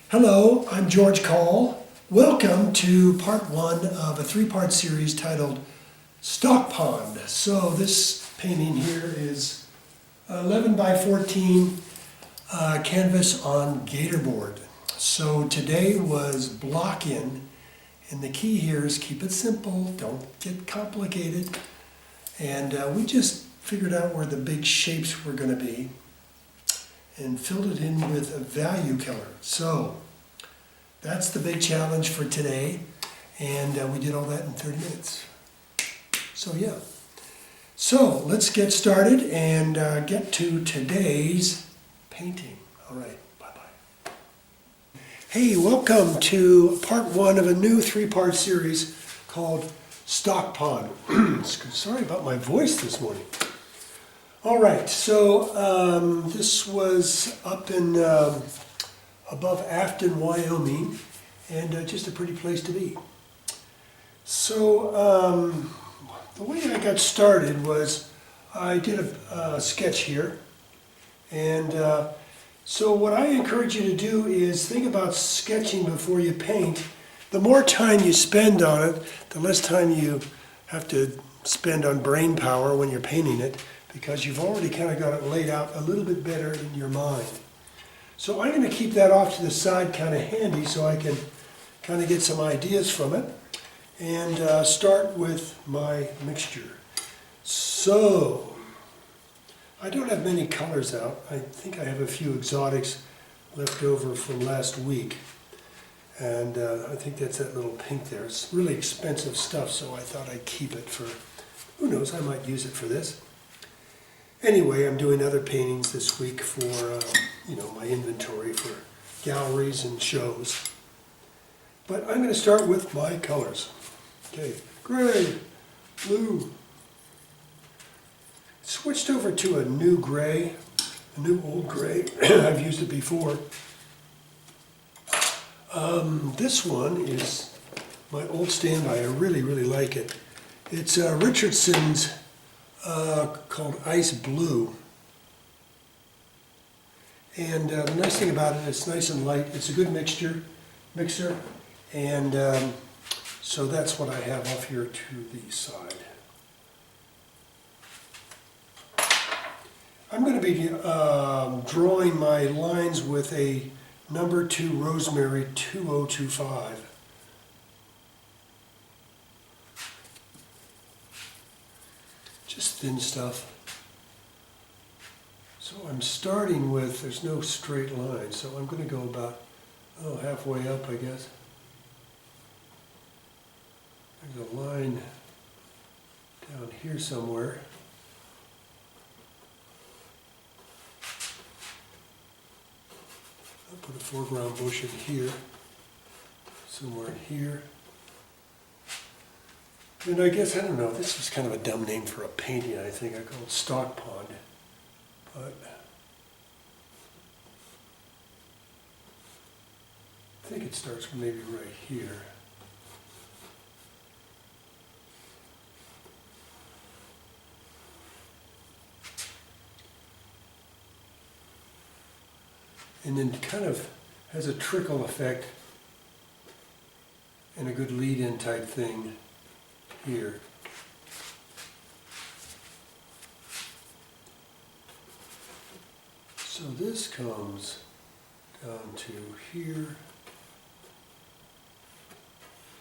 Hello, I'm George Coll. Welcome to part one of a three-part series titled Stock Pond. So this painting here is 11 by 14 canvas on gatorboard. So today was block in, and the key here is keep it simple, don't get complicated. And we just figured out where the big shapes were going to be and filled it in with a value color. So that's the big challenge for today, and we did all that in 30 minutes. So yeah. So let's get started and get to today's painting. All right, bye-bye. Hey, welcome to part one of a new three-part series called Stock Pond. Sorry about my voice this morning. All right, so this was up in above Afton, Wyoming, and just a pretty place to be. So the way I got started was I did a sketch here, and so what I encourage you to do is think about sketching before you paint. The more time you spend on it, the less time you have to spend on brain power when you're painting it, because you've already kind of got it laid out a little bit better in your mind. So I'm going to keep that off to the side kind of handy so I can kind of get some ideas from it and start with my mixture. So I don't have many colors out. I think I have a few exotics left over from last week. And I think that's that little pink there. It's really expensive stuff, so I thought I'd keep it for, who knows, I might use it for this. Anyway, I'm doing other paintings this week for, my inventory for galleries and shows. But I'm going to start with my colors. Okay, gray, blue. Switched over to a new gray, a new old gray. I've used it before. This one is my old standby. I really, really like it. It's Richardson's called Ice Blue. And the nice thing about it, it's nice and light. It's a good mixer. And so that's what I have off here to the side. I'm going to be drawing my lines with a number 2 Rosemary 2025. Just thin stuff. So I'm starting with, there's no straight line, so I'm going to go about, halfway up, I guess. There's a line down here somewhere. I'll put a foreground bush in here, somewhere in here. And I guess, I don't know, this was kind of a dumb name for a painting, I think. I call it Stock Pond. But I think it starts maybe right here. And then kind of has a trickle effect and a good lead-in type thing here. So this comes down to here.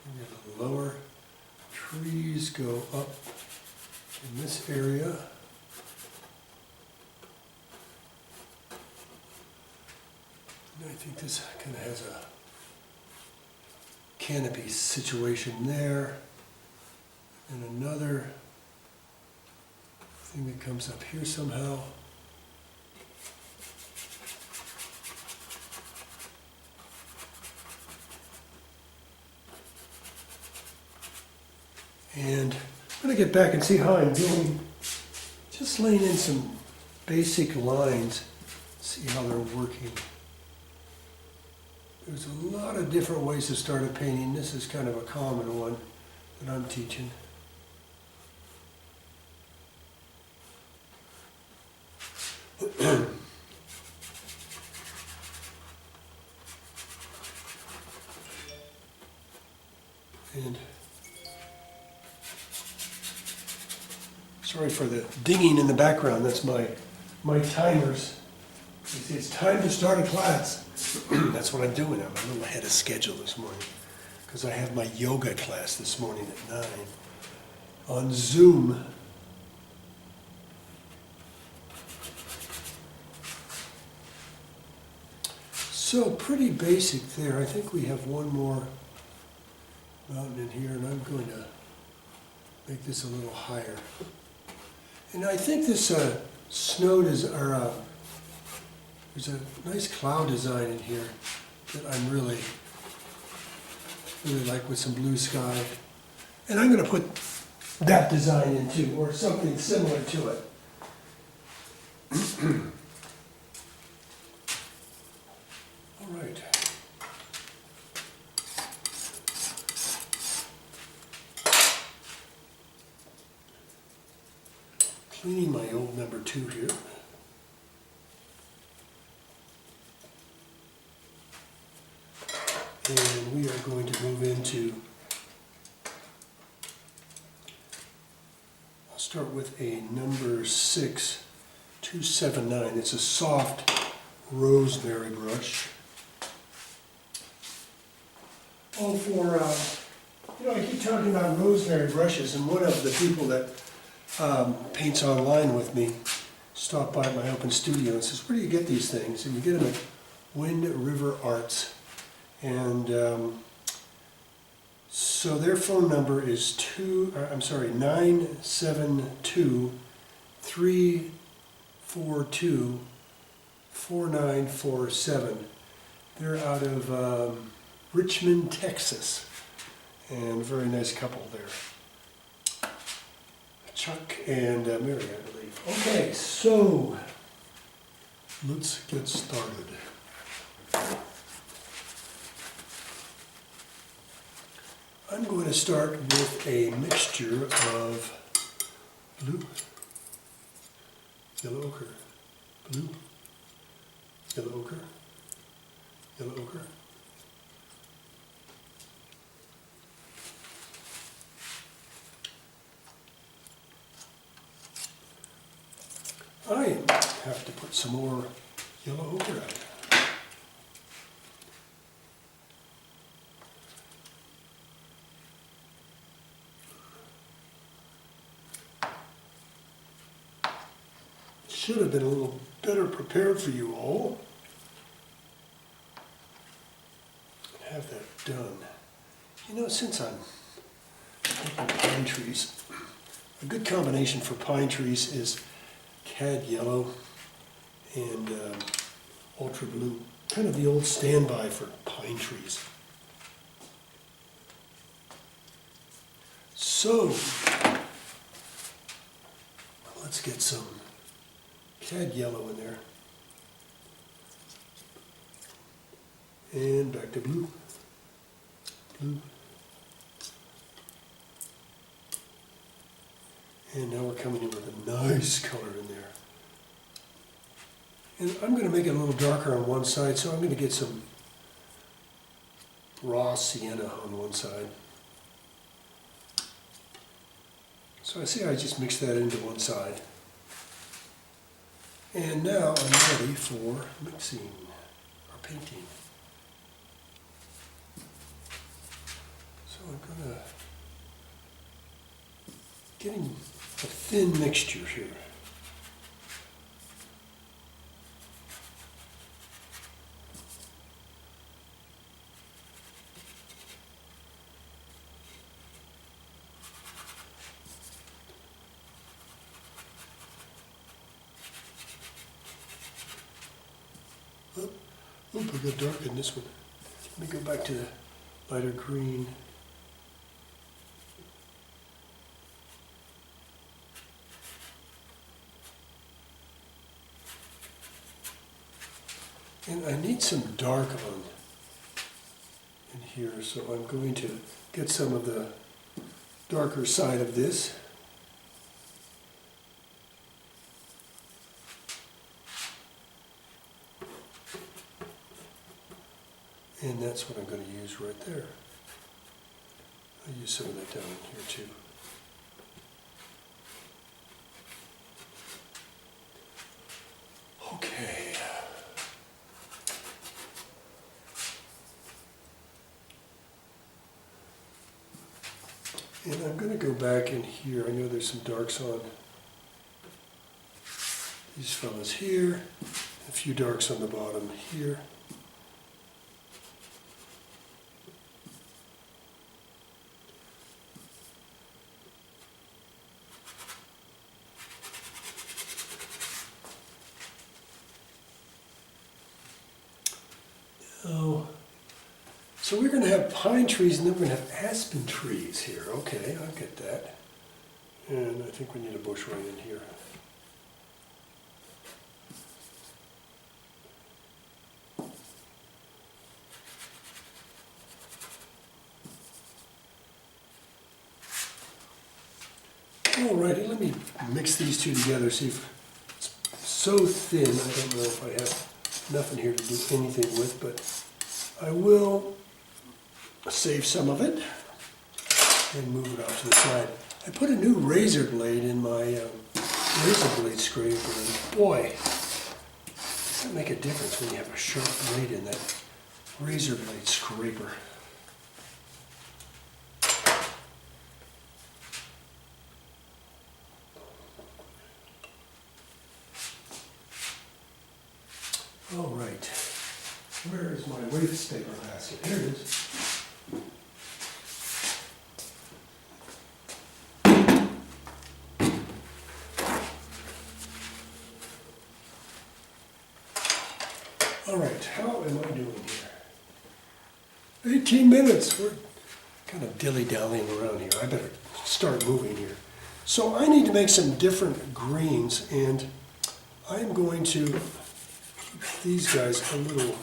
And the lower trees go up in this area. And I think this kind of has a canopy situation there. And another thing that comes up here somehow. And I'm going to get back and see how I'm doing. Just laying in some basic lines, see how they're working. There's a lot of different ways to start a painting. This is kind of a common one that I'm teaching. And sorry for the dinging in the background, that's my timers. You see, it's time to start a class. That's what I'm doing. I'm a little ahead of schedule this morning because I have my yoga class this morning at 9 on Zoom. So pretty basic there. I think we have one more mountain in here, and I'm going to make this a little higher. And I think this snow there's a nice cloud design in here that I'm really like with some blue sky. And I'm going to put that design in too, or something similar to it. All right. Cleaning my old number 2 here. And we are going to move into, I'll start with a number 6, 279. It's a soft rosemary brush. Oh, I keep talking about rosemary brushes, and one of the people that paints online with me stopped by my open studio and says, "Where do you get these things?" And you get them at Wind River Arts. And so their phone number is 972-342-4947. They're out of Richmond, Texas, and a very nice couple there. Chuck and Mary, I believe. Okay, so let's get started. I'm going to start with a mixture of blue, yellow ochre, blue, yellow ochre, yellow ochre. I have to put some more yellow ochre out. Should have been a little better prepared for you all. Have that done. You know, since I'm making pine trees, a good combination for pine trees is cad yellow and ultra blue, kind of the old standby for pine trees. So let's get some cad yellow in there, and back to blue, blue, and now we're coming in with a nice color in there. And I'm going to make it a little darker on one side, so I'm going to get some raw sienna on one side. So I see I just mixed that into one side. And now I'm ready for mixing or painting. So I'm getting a thin mixture here. Oop, I got dark in this one. Let me go back to the lighter green. And I need some dark on in here, so I'm going to get some of the darker side of this. And that's what I'm going to use right there. I'll use some of that down in here too. Okay. And I'm going to go back in here. I know there's some darks on these fellas here, a few darks on the bottom here. Oh, so we're going to have pine trees and then we're going to have aspen trees here. Okay, I'll get that. And I think we need a bush right in here. Alrighty, let me mix these two together, see if it's so thin. I don't know if I have nothing here to do anything with, but I will save some of it and move it off to the side. I put a new razor blade in my razor blade scraper, and boy, does that make a difference when you have a sharp blade in that razor blade scraper. All right, where is my waste paper basket? Here it is. All right, how am I doing here? 18 minutes. We're kind of dilly-dallying around here. I better start moving here. So I need to make some different greens, and I'm going to keep these guys a little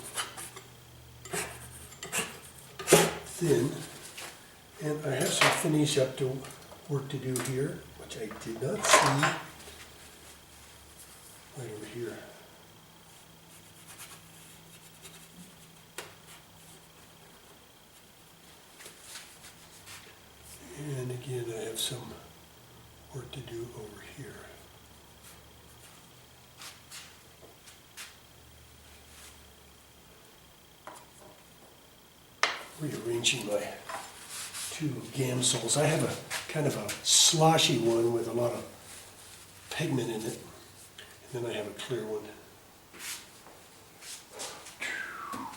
thin. And I have some finish up to work to do here, which I did not see right over here. And again, I have some work to do over here. Rearranging my two gamsols. I have a kind of a sloshy one with a lot of pigment in it, and then I have a clear one.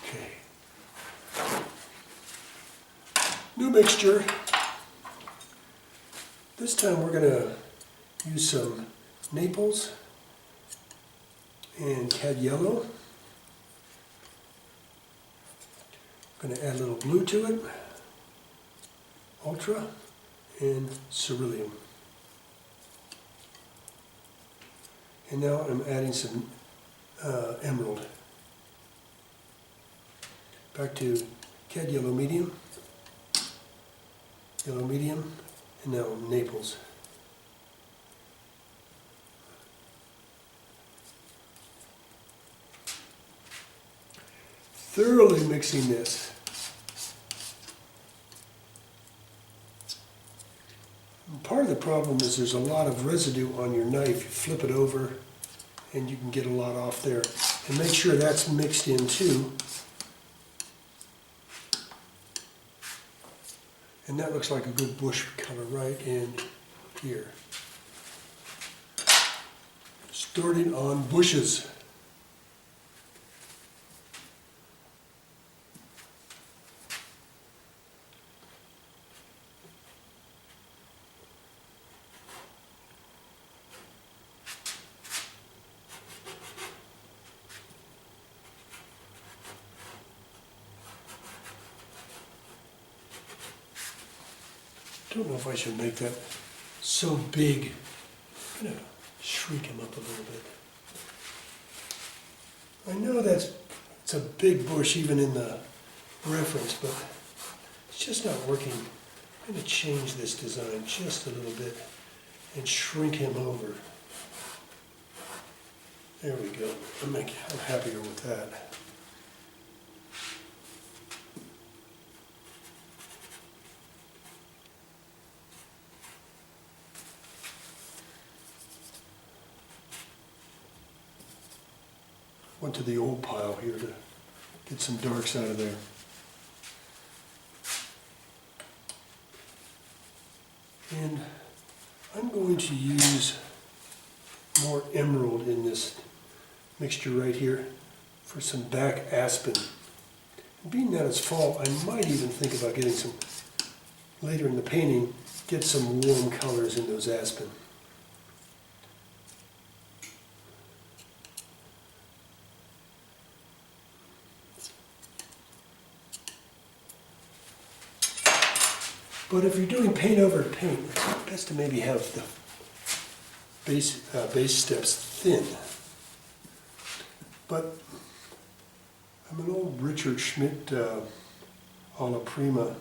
Okay. New mixture. This time we're going to use some Naples and cad yellow. I'm going to add a little blue to it, ultra, and cerulean. And now I'm adding some emerald. Back to cad yellow medium, and now Naples. Thoroughly mixing this. And part of the problem is there's a lot of residue on your knife. You flip it over and you can get a lot off there. And make sure that's mixed in too. And that looks like a good bush color right in here. Starting on bushes. I don't know if I should make that so big. I'm going to shrink him up a little bit. I know it's a big bush even in the reference, but it's just not working. I'm going to change this design just a little bit and shrink him over. There we go. I'm happier with that. onto the old pile here to get some darks out of there. And I'm going to use more emerald in this mixture right here for some back aspen. And being that it's fall, I might even think about getting some, later in the painting, get some warm colors in those aspen. But if you're doing paint over paint, it's best to maybe have the base steps thin. But I'm an old Richard Schmidt alla prima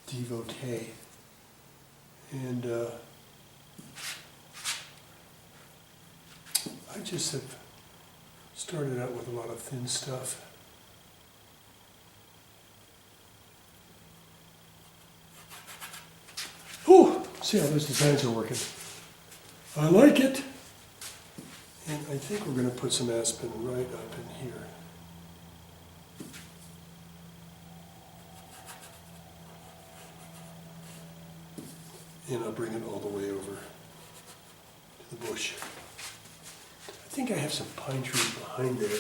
devotee, and I just have started out with a lot of thin stuff. Whew! See how those designs are working. I like it. And I think we're going to put some aspen right up in here. And I'll bring it all the way over to the bush. I think I have some pine trees behind there.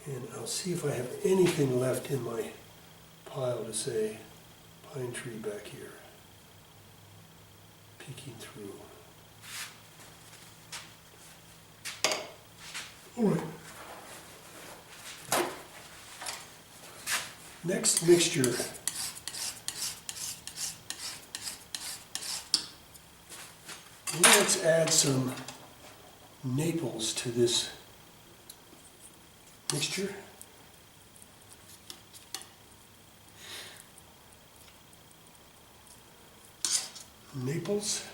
And I'll see if I have anything left in my pile to say pine tree back here. Peeking through. All right. Next mixture. Let's add some Naples to this mixture. Naples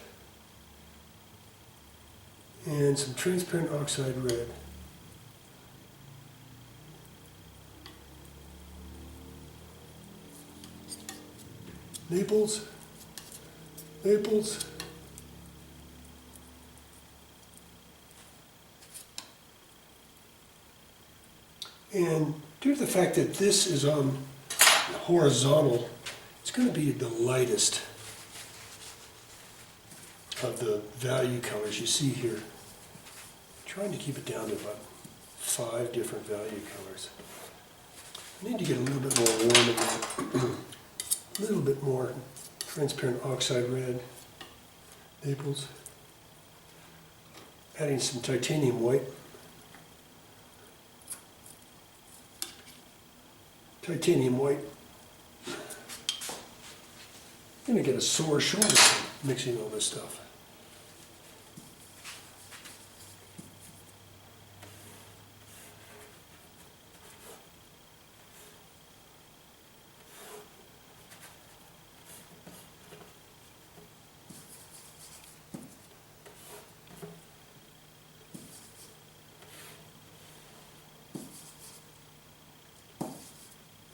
and some transparent oxide red. Naples, Naples, and due to the fact that this is on horizontal, it's going to be the lightest of the value colors you see here. I'm trying to keep it down to about 5 different value colors. I need to get a little bit more warm in there. A little bit more transparent oxide red, Naples. Adding some titanium white. Titanium white. I'm going to get a sore shoulder from mixing all this stuff.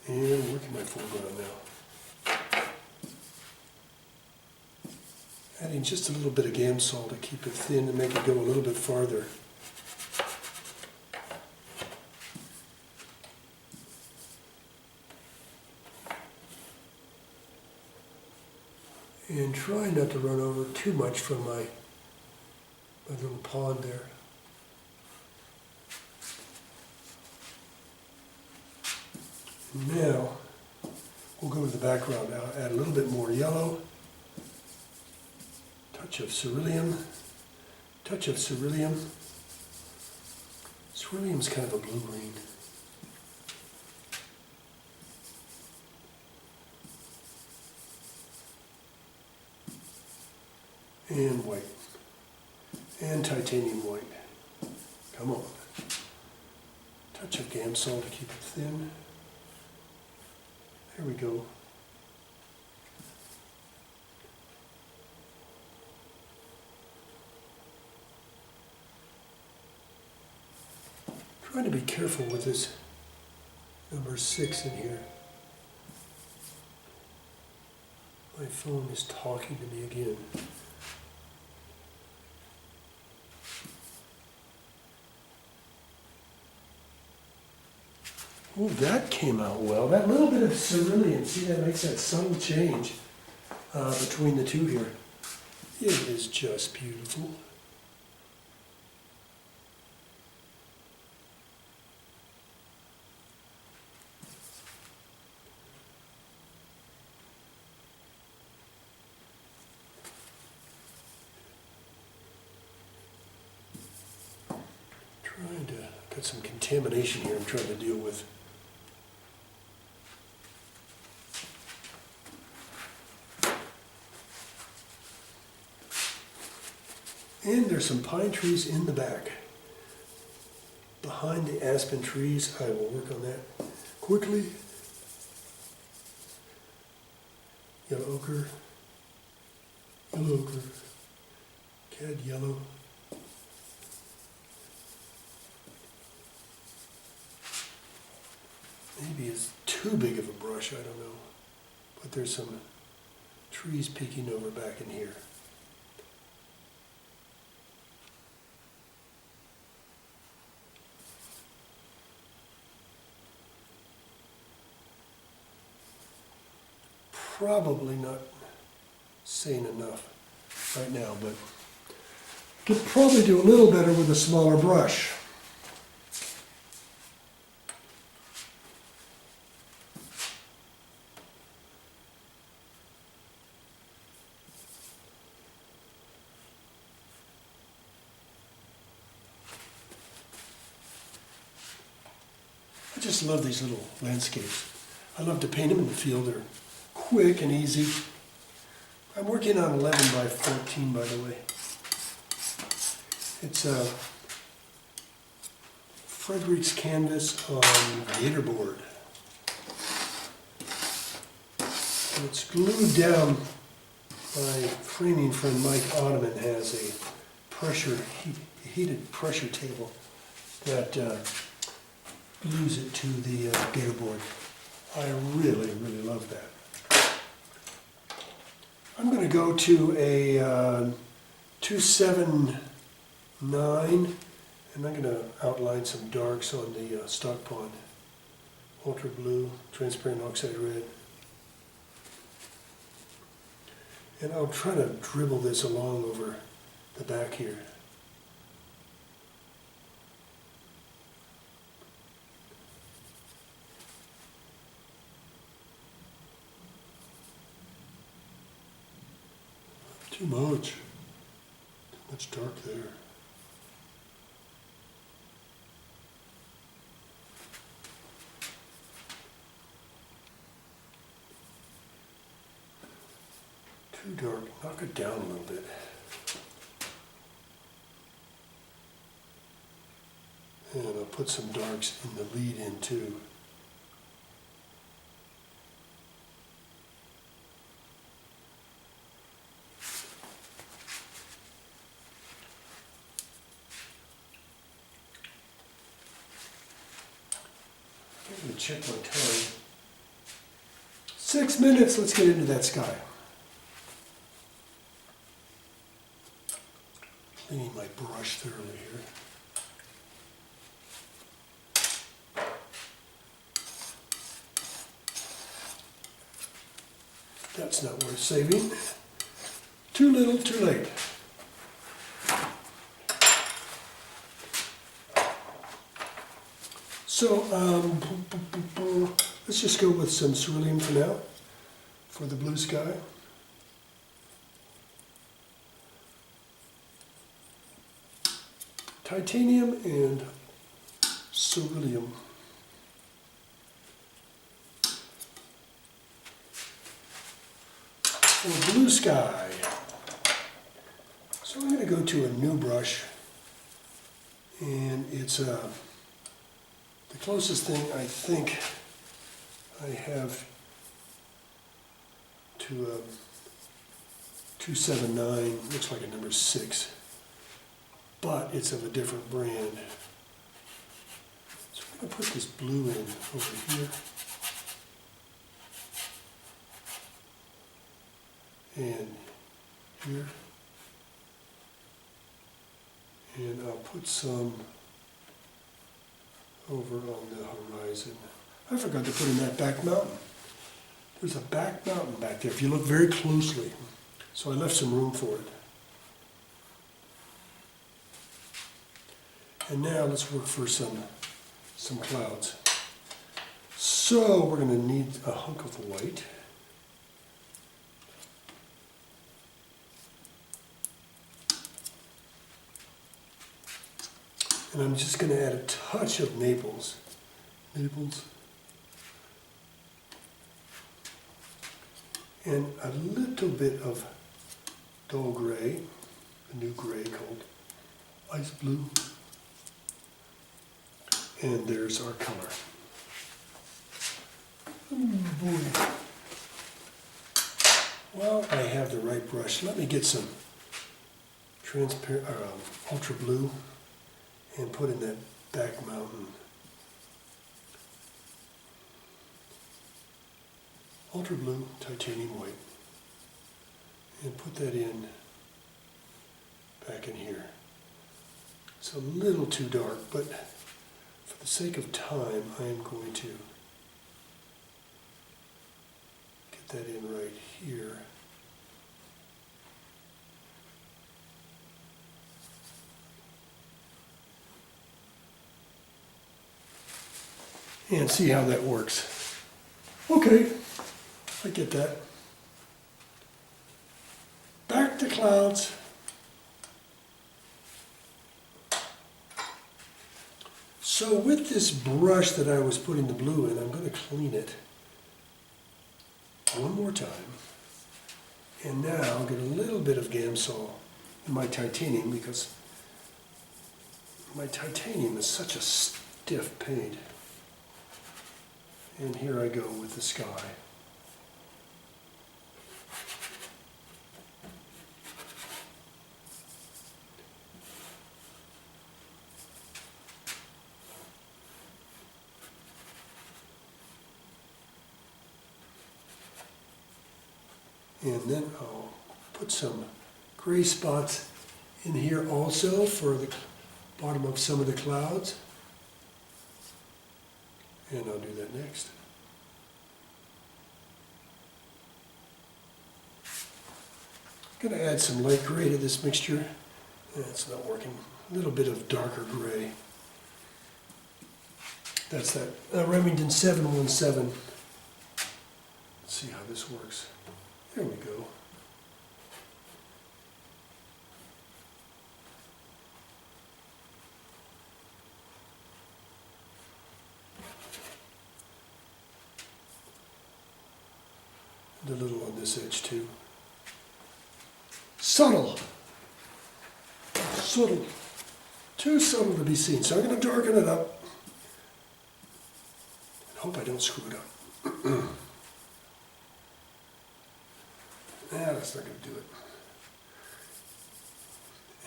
And working my foreground now. Adding just a little bit of Gamsol to keep it thin and make it go a little bit farther. And try not to run over too much from my little pond there. Now, we'll go to the background now, add a little bit more yellow, touch of ceruleum, touch of ceruleum. Ceruleum's kind of a blue-green. And white, and titanium white. Come on. Touch of Gamsol to keep it thin. There we go. Trying to be careful with this number 6 in here. My phone is talking to me again. Oh, that came out well. That little bit of cerulean, see, that makes that subtle change between the two here. It is just beautiful. Trying to got some contamination here I'm trying to deal with. And there's some pine trees in the back. Behind the aspen trees, I will work on that quickly. Yellow ochre, cad yellow. Maybe it's too big of a brush, I don't know. But there's some trees peeking over back in here. Probably not saying enough right now, but could probably do a little better with a smaller brush. I just love these little landscapes. I love to paint them in the field. They're quick and easy. I'm working on 11 by 14, by the way. It's a Frederick's canvas on gator board. And it's glued down. My framing friend Mike Ottoman has a heated pressure table that glues it to the gator board. I really, really love that. I'm going to go to a 279, and I'm going to outline some darks on the stock pond. Ultra blue, transparent oxide red. And I'll try to dribble this along over the back here. Too much dark there. Too dark, knock it down a little bit. And I'll put some darks in the lead in too. I'm going to check my time. 6 minutes, let's get into that sky. Cleaning my brush thoroughly here. That's not worth saving. Too little, too late. So, let's just go with some cerulean for now, for the blue sky. Titanium and cerulean. For blue sky. So I'm going to go to a new brush, and it's the closest thing I think I have to 279, looks like a number 6, but it's of a different brand. So I'm going to put this blue in over here. And here. And I'll put some over on the horizon. I forgot to put in that back mountain. There's a back mountain back there if you look very closely. So I left some room for it. And now let's work for some clouds. So we're going to need a hunk of white. And I'm just going to add a touch of Naples. And a little bit of dull gray, a new gray called ice blue. And there's our color. Oh boy. Well, I have the right brush. Let me get some transparent, ultra blue and put in that back mountain. Ultra blue, titanium white. And put that in back in here. It's a little too dark, but for the sake of time, I am going to get that in right here. And see how that works. Okay, I get that. Back to clouds. So with this brush that I was putting the blue in, I'm going to clean it one more time. And now I'll get a little bit of Gamsol in my titanium because my titanium is such a stiff paint. And here I go with the sky. And then I'll put some gray spots in here also for the bottom of some of the clouds. And I'll do that next. I'm going to add some light gray to this mixture. That's not working. A little bit of darker gray. That's that Remington 717. Let's see how this works. There we go. And a little on this edge too. Subtle. Subtle. Too subtle to be seen. So I'm going to darken it up. And hope I don't screw it up. That's not going to do it.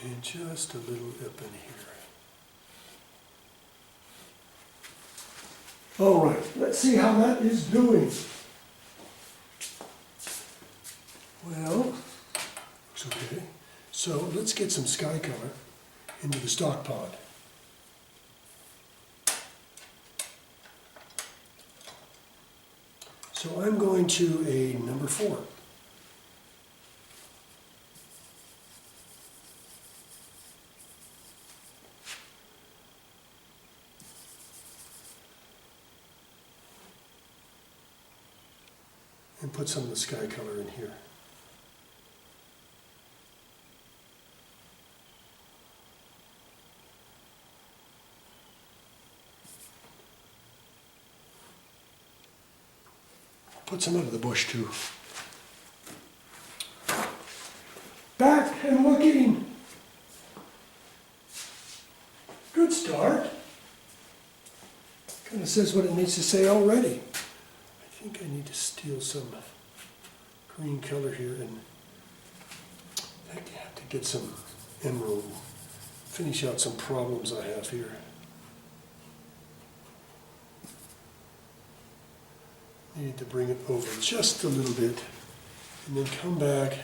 And just a little up in here. All right, let's see how that is doing. Well, looks okay. So let's get some sky color into the stock pond. So I'm going to a number 4. And put some of the sky color in here. Put some under the bush too. Back and looking. Good start. Kind of says what it needs to say already. I think I need to steal some green color here and I have to get some emerald, finish out some problems I have here. Need to bring it over just a little bit and then come back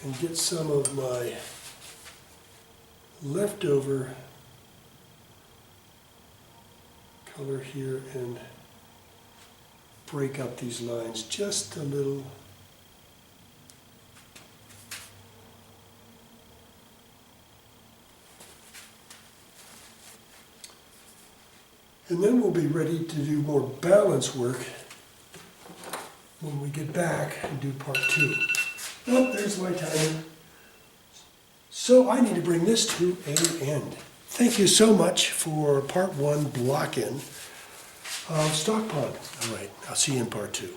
and get some of my leftover color here and break up these lines just a little. And then we'll be ready to do more balance work when we get back and do part 2. Oh, there's my timer. So I need to bring this to an end. Thank you so much for part 1 block-in of stock pond. All right, I'll see you in part 2.